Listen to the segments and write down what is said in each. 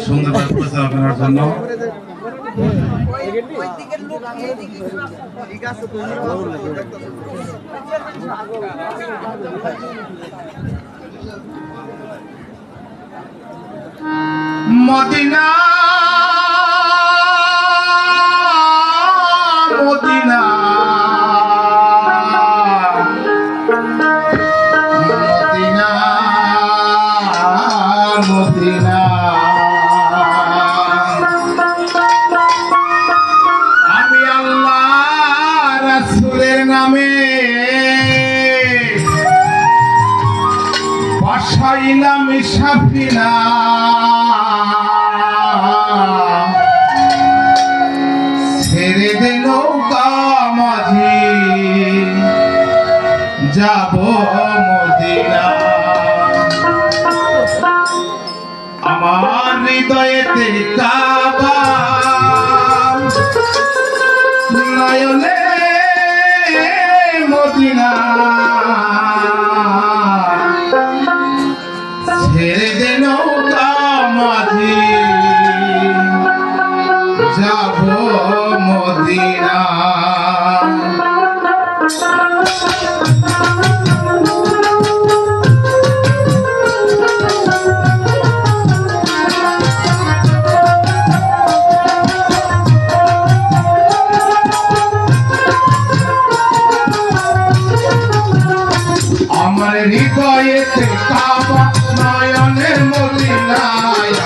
সুন্দরভাবে পরিচালনা করার জন্য মদিনা মদিনা মদিনা মদিনা আমি আল্লাহ রাসূলের নামে বাসাইলাম সাফিনা ছেড়ে দে নৌকা মাঝি যাব মদিনা আমার হৃদয়েতে কাবা নয়নে মদিনা ছেড়ে দে নৌকা মাঝি যাব মদিনা আমার হৃদয়েতে কাবা নয়নের মদিনা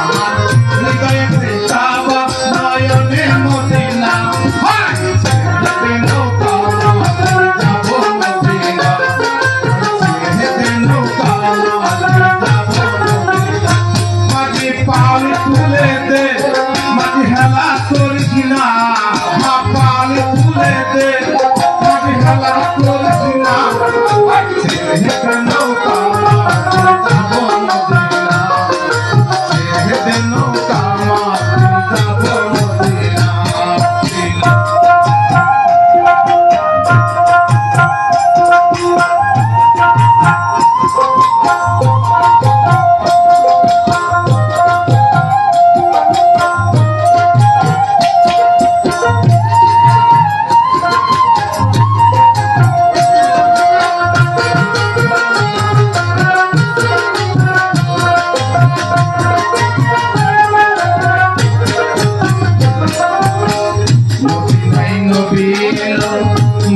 আমার হৃদয়েতে কাবা নয়নের মদিনা নৌকা যাব মদিনা নৌকা যাব মাঝি পাল তুলে দে মাঝি হেলা করিস না পাল তুলে দে মাঝি হেলা করিস না নৌকা যাব মদিনা নৌকা যাব মদিনা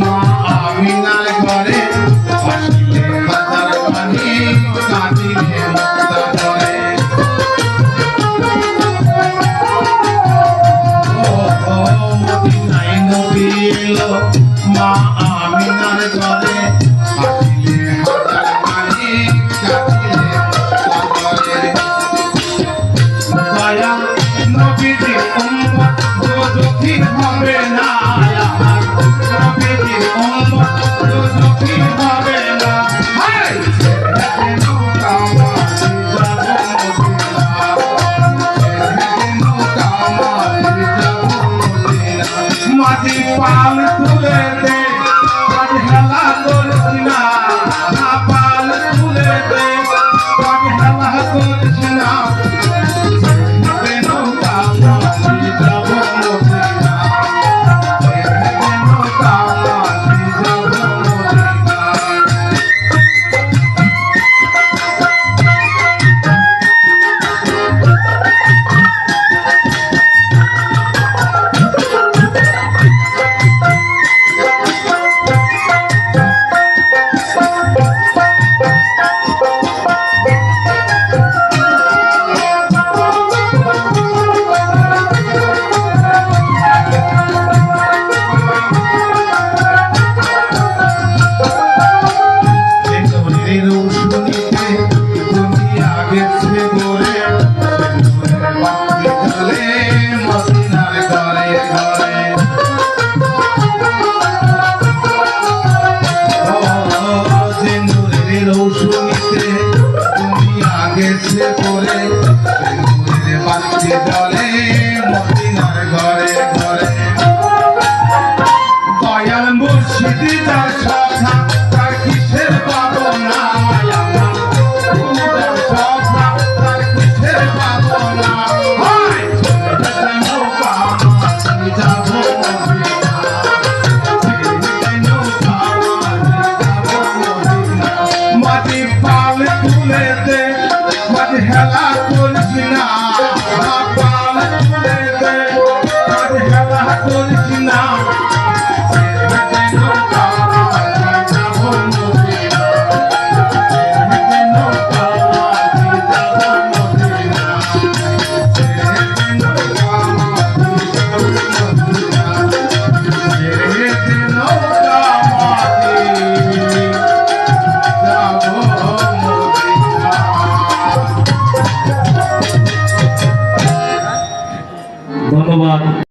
মা আমিনার ঘরে আসিলে হাজার পানি কাঁদিলে মুক্তা ধরে ও মদিনায় নবী এলো মা আমিনার ঘরে আসিলে হাজার পানি কাঁদিলে মুক্তা ধরে দয়া নবীজি উম্মত দুঃখী হবে না মাটি পাল তুলে দে মাটি হেলা করিস না পাল তুলে দে মাটি হেলা করিস না নৌকা মাঝি যাব মদিনা নৌকা মাঝি যাব মদিনা গেছে পরে বাতি জলে মদিনার ঘরে ঘরে দয়াল মুর্শিদি তার কথা তার কিসের পাবনা তার কিসের পাবনা হেলা